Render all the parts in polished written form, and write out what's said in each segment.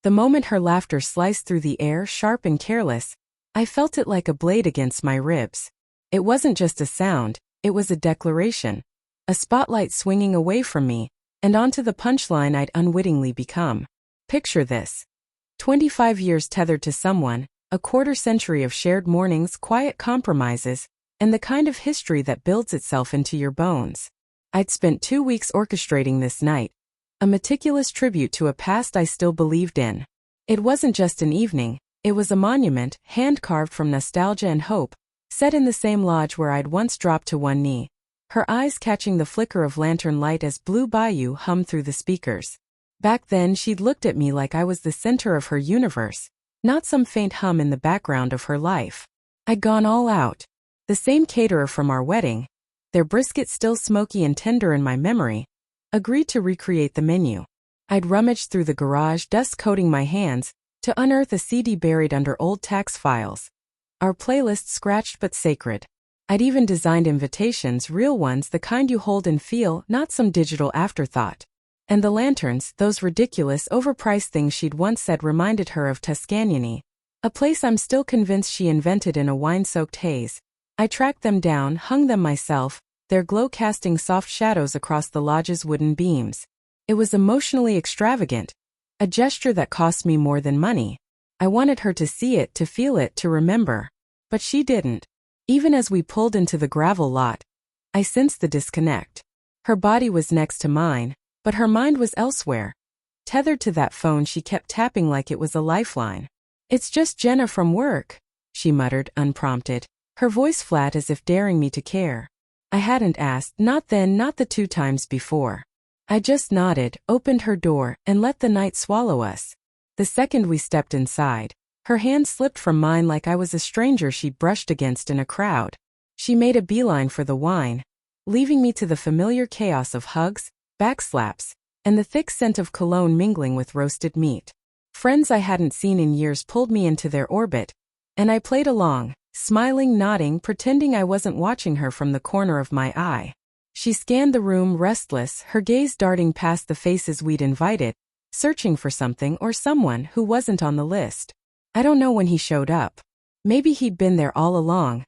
The moment her laughter sliced through the air, sharp and careless, I felt it like a blade against my ribs. It wasn't just a sound, it was a declaration. A spotlight swinging away from me, and onto the punchline I'd unwittingly become. Picture this. 25 years tethered to someone, a quarter-century of shared mornings, quiet compromises, and the kind of history that builds itself into your bones. I'd spent 2 weeks orchestrating this night, a meticulous tribute to a past I still believed in. It wasn't just an evening, it was a monument, hand-carved from nostalgia and hope, set in the same lodge where I'd once dropped to one knee, her eyes catching the flicker of lantern light as Blue Bayou hummed through the speakers. Back then she'd looked at me like I was the center of her universe, not some faint hum in the background of her life. I'd gone all out. The same caterer from our wedding, their brisket still smoky and tender in my memory, agreed to recreate the menu. I'd rummaged through the garage, dust coating my hands, to unearth a CD buried under old tax files. Our playlist scratched but sacred. I'd even designed invitations, real ones, the kind you hold and feel, not some digital afterthought. And the lanterns, those ridiculous, overpriced things she'd once said reminded her of Tuscany, a place I'm still convinced she invented in a wine-soaked haze. I tracked them down, hung them myself, their glow casting soft shadows across the lodge's wooden beams. It was emotionally extravagant, a gesture that cost me more than money. I wanted her to see it, to feel it, to remember. But she didn't. Even as we pulled into the gravel lot, I sensed the disconnect. Her body was next to mine, but her mind was elsewhere. Tethered to that phone she kept tapping like it was a lifeline. "It's just Jenna from work," she muttered, unprompted, her voice flat as if daring me to care. I hadn't asked, not then, not the 2 times before. I just nodded, opened her door, and let the night swallow us. The second we stepped inside, her hand slipped from mine like I was a stranger she'd brushed against in a crowd. She made a beeline for the wine, leaving me to the familiar chaos of hugs, backslaps, and the thick scent of cologne mingling with roasted meat. Friends I hadn't seen in years pulled me into their orbit, and I played along, smiling, nodding, pretending I wasn't watching her from the corner of my eye. She scanned the room, restless, her gaze darting past the faces we'd invited, searching for something or someone who wasn't on the list. I don't know when he showed up. Maybe he'd been there all along,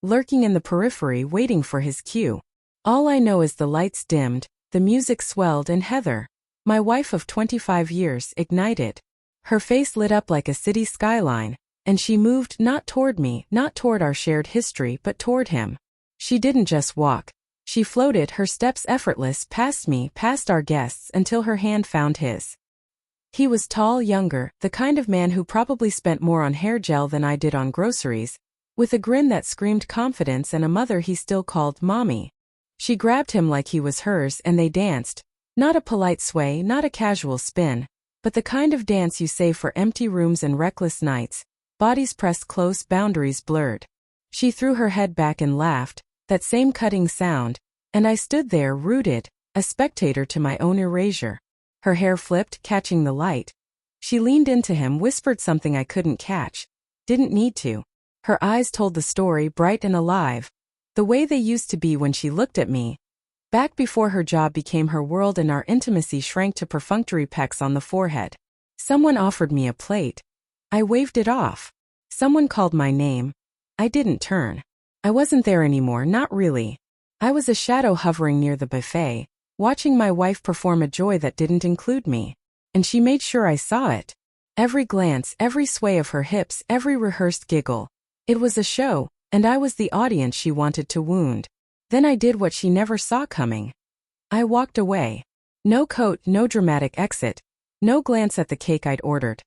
lurking in the periphery waiting for his cue. All I know is the lights dimmed, the music swelled, and Heather, my wife of 25 years, ignited. Her face lit up like a city skyline, and she moved not toward me, not toward our shared history, but toward him. She didn't just walk. She floated, her steps effortless, past me, past our guests, until her hand found his. He was tall, younger, the kind of man who probably spent more on hair gel than I did on groceries, with a grin that screamed confidence and a mother he still called mommy. She grabbed him like he was hers and they danced, not a polite sway, not a casual spin, but the kind of dance you save for empty rooms and reckless nights, bodies pressed close, boundaries blurred. She threw her head back and laughed, that same cutting sound, and I stood there rooted, a spectator to my own erasure. Her hair flipped, catching the light. She leaned into him, whispered something I couldn't catch. Didn't need to. Her eyes told the story, bright and alive, the way they used to be when she looked at me, back before her job became her world and our intimacy shrank to perfunctory pecks on the forehead. Someone offered me a plate. I waved it off. Someone called my name. I didn't turn. I wasn't there anymore, not really. I was a shadow hovering near the buffet, watching my wife perform a joy that didn't include me. And she made sure I saw it. Every glance, every sway of her hips, every rehearsed giggle. It was a show, and I was the audience she wanted to wound. Then I did what she never saw coming. I walked away. No coat, no dramatic exit, no glance at the cake I'd ordered.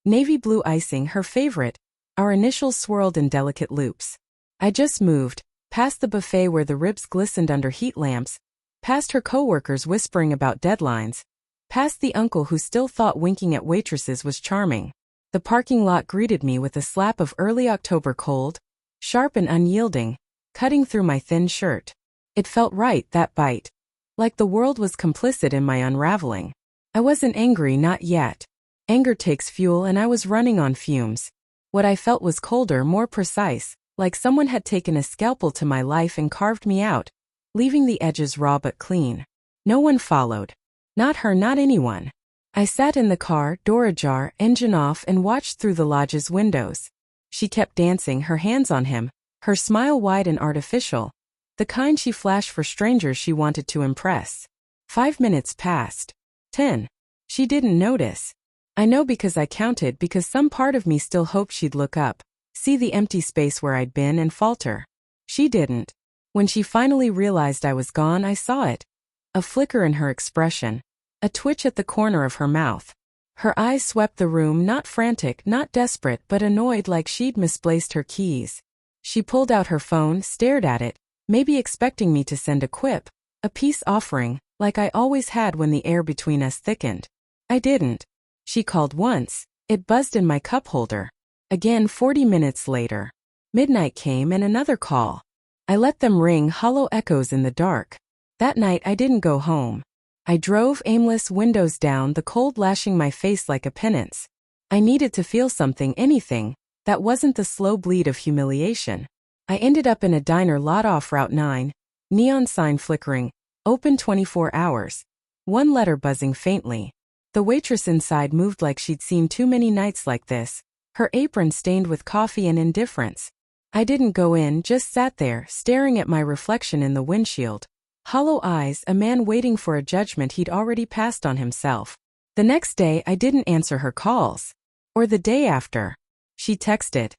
Navy blue icing, her favorite, our initials swirled in delicate loops. I just moved, past the buffet where the ribs glistened under heat lamps, past her coworkers whispering about deadlines, past the uncle who still thought winking at waitresses was charming. The parking lot greeted me with a slap of early October cold, sharp and unyielding, cutting through my thin shirt. It felt right, that bite. Like the world was complicit in my unraveling. I wasn't angry, not yet. Anger takes fuel and I was running on fumes. What I felt was colder, more precise, like someone had taken a scalpel to my life and carved me out, leaving the edges raw but clean. No one followed. Not her, not anyone. I sat in the car, door ajar, engine off, and watched through the lodge's windows. She kept dancing, her hands on him, her smile wide and artificial, the kind she flashed for strangers she wanted to impress. 5 minutes passed. 10. She didn't notice. I know because I counted, because some part of me still hoped she'd look up, see the empty space where I'd been, and falter. She didn't. When she finally realized I was gone, I saw it. A flicker in her expression. A twitch at the corner of her mouth. Her eyes swept the room, not frantic, not desperate, but annoyed, like she'd misplaced her keys. She pulled out her phone, stared at it, maybe expecting me to send a quip, a peace offering, like I always had when the air between us thickened. I didn't. She called once. It buzzed in my cup holder. Again 40 minutes later. Midnight came and another call. I let them ring, hollow echoes in the dark. That night I didn't go home. I drove aimless, windows down, the cold lashing my face like a penance. I needed to feel something, anything, that wasn't the slow bleed of humiliation. I ended up in a diner lot off Route 9, neon sign flickering, open 24 hours. One letter buzzing faintly. The waitress inside moved like she'd seen too many nights like this, her apron stained with coffee and indifference. I didn't go in, just sat there, staring at my reflection in the windshield. Hollow eyes, a man waiting for a judgment he'd already passed on himself. The next day I didn't answer her calls. Or the day after. She texted.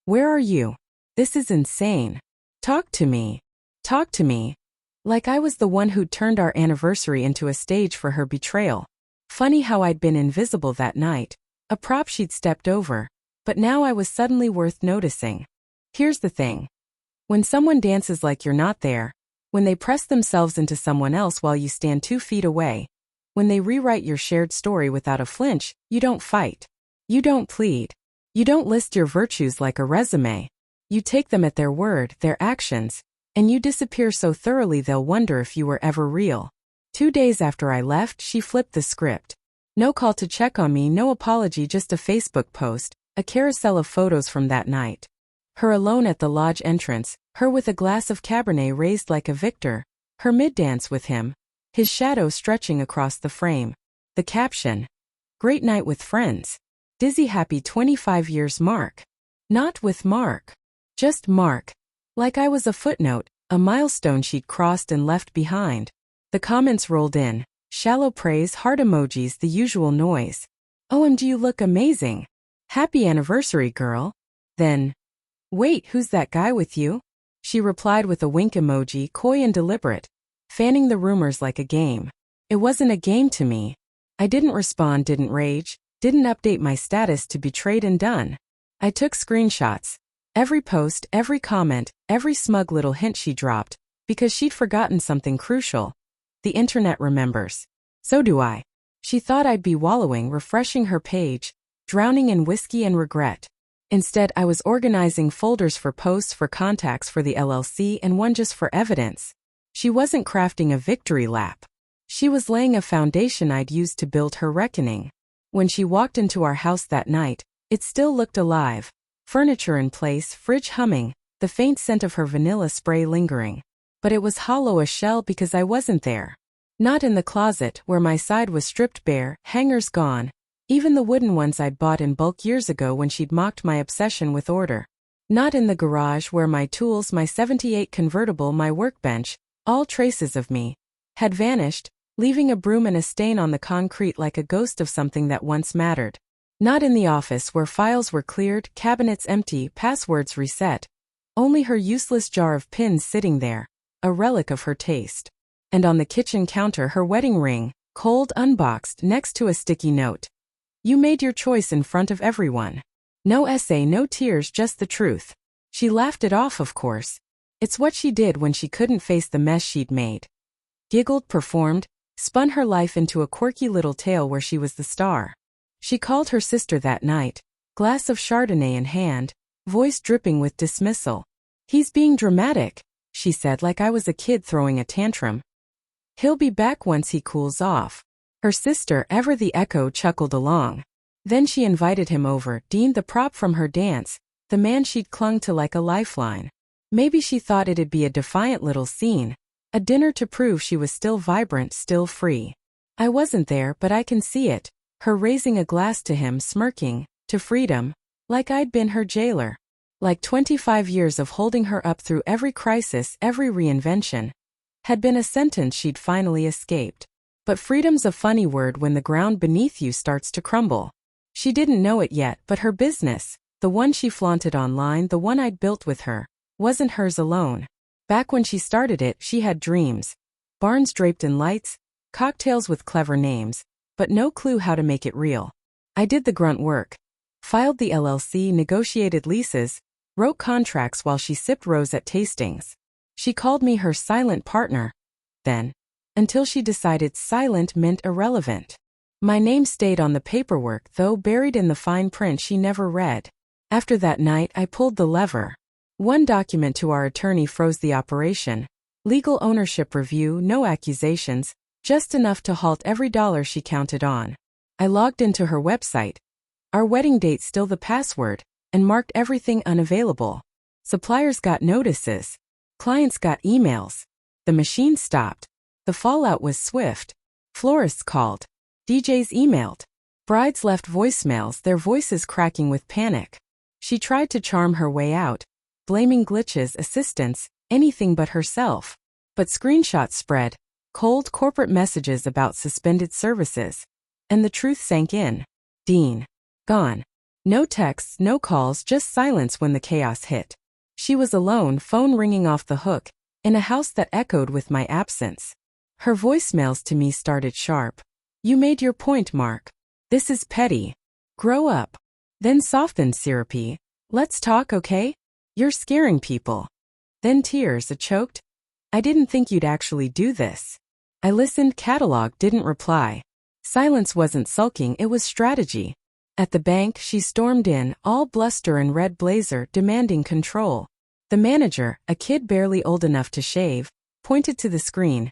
"Where are you? This is insane. Talk to me. Talk to me." Like I was the one who'd turned our anniversary into a stage for her betrayal. Funny how I'd been invisible that night, a prop she'd stepped over, but now I was suddenly worth noticing. Here's the thing. When someone dances like you're not there, when they press themselves into someone else while you stand 2 feet away, when they rewrite your shared story without a flinch, you don't fight. You don't plead. You don't list your virtues like a resume. You take them at their word, their actions, and you disappear so thoroughly they'll wonder if you were ever real. 2 days after I left, she flipped the script. No call to check on me, no apology, just a Facebook post, a carousel of photos from that night. Her alone at the lodge entrance, her with a glass of Cabernet raised like a victor, her mid-dance with him, his shadow stretching across the frame. The caption. Great night with friends. Dizzy happy 25 years Mark. Not with Mark. Just Mark. Like I was a footnote, a milestone she'd crossed and left behind. The comments rolled in. Shallow praise, heart emojis, the usual noise. OMG, you look amazing. Happy anniversary, girl. Then, wait, who's that guy with you? She replied with a wink emoji, coy and deliberate, fanning the rumors like a game. It wasn't a game to me. I didn't respond, didn't rage, didn't update my status to betrayed and done. I took screenshots. Every post, every comment, every smug little hint she dropped, because she'd forgotten something crucial. The internet remembers. So do I. She thought I'd be wallowing, refreshing her page, drowning in whiskey and regret. Instead, I was organizing folders for posts, for contacts, for the LLC, and one just for evidence. She wasn't crafting a victory lap. She was laying a foundation I'd use to build her reckoning. When she walked into our house that night, it still looked alive. Furniture in place, fridge humming, the faint scent of her vanilla spray lingering. But it was hollow, a shell, because I wasn't there. Not in the closet, where my side was stripped bare, hangers gone. Even the wooden ones I'd bought in bulk years ago when she'd mocked my obsession with order. Not in the garage, where my tools, my '78 convertible, my workbench, all traces of me, had vanished, leaving a broom and a stain on the concrete like a ghost of something that once mattered. Not in the office, where files were cleared, cabinets empty, passwords reset. Only her useless jar of pins sitting there, a relic of her taste. And on the kitchen counter, her wedding ring, cold, unboxed, next to a sticky note. You made your choice in front of everyone. No essay, no tears, just the truth. She laughed it off, of course. It's what she did when she couldn't face the mess she'd made. Giggled, performed, spun her life into a quirky little tale where she was the star. She called her sister that night, glass of Chardonnay in hand, voice dripping with dismissal. He's being dramatic, she said, like I was a kid throwing a tantrum. He'll be back once he cools off. Her sister, ever the echo, chuckled along. Then she invited him over, Dean, the prop from her dance, the man she'd clung to like a lifeline. Maybe she thought it'd be a defiant little scene, a dinner to prove she was still vibrant, still free. I wasn't there, but I can see it, Her raising a glass to him, smirking, to freedom, like I'd been her jailer. Like 25 years of holding her up through every crisis, every reinvention, had been a sentence she'd finally escaped. But freedom's a funny word when the ground beneath you starts to crumble. She didn't know it yet, but her business, the one she flaunted online, the one I'd built with her, wasn't hers alone. Back when she started it, she had dreams. Barns draped in lights, cocktails with clever names, but no clue how to make it real. I did the grunt work. Filed the LLC, negotiated leases, wrote contracts while she sipped rose at tastings. She called me her silent partner, then, until she decided silent meant irrelevant. My name stayed on the paperwork, though buried in the fine print she never read. After that night, I pulled the lever. One document to our attorney froze the operation. Legal ownership review, no accusations, just enough to halt every dollar she counted on. I logged into her website. Our wedding date still the password, and marked everything unavailable. Suppliers got notices. Clients got emails. The machine stopped. The fallout was swift. Florists called. DJs emailed. Brides left voicemails, their voices cracking with panic. She tried to charm her way out, blaming glitches, assistants, anything but herself. But screenshots spread, cold corporate messages about suspended services. And the truth sank in. Dean. Gone. No texts, no calls, just silence when the chaos hit. She was alone, phone ringing off the hook, in a house that echoed with my absence. Her voicemails to me started sharp. You made your point, Mark. This is petty. Grow up. Then softened, syrupy. Let's talk, okay? You're scaring people. Then tears, a choked. I didn't think you'd actually do this. I listened, cataloged, didn't reply. Silence wasn't sulking, it was strategy. At the bank, she stormed in, all bluster and red blazer, demanding control. The manager, a kid barely old enough to shave, pointed to the screen.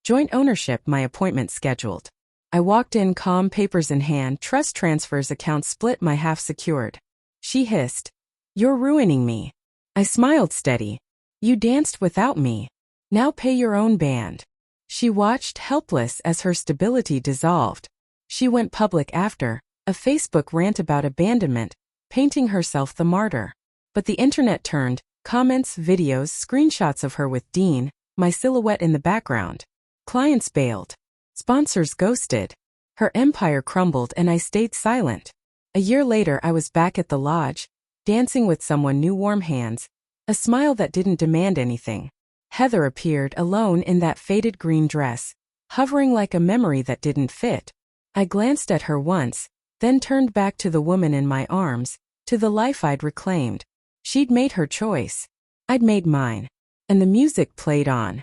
Joint ownership, my appointment scheduled. I walked in, calm, papers in hand, trust transfers, accounts split, my half secured. She hissed. You're ruining me. I smiled steady. You danced without me. Now pay your own band. She watched, helpless, as her stability dissolved. She went public after. A Facebook rant about abandonment, painting herself the martyr. But the internet turned, comments, videos, screenshots of her with Dean, my silhouette in the background. Clients bailed. Sponsors ghosted. Her empire crumbled and I stayed silent. A year later I was back at the lodge, dancing with someone new, warm hands, a smile that didn't demand anything. Heather appeared, alone in that faded green dress, hovering like a memory that didn't fit. I glanced at her once, then turned back to the woman in my arms, to the life I'd reclaimed. She'd made her choice. I'd made mine. And the music played on.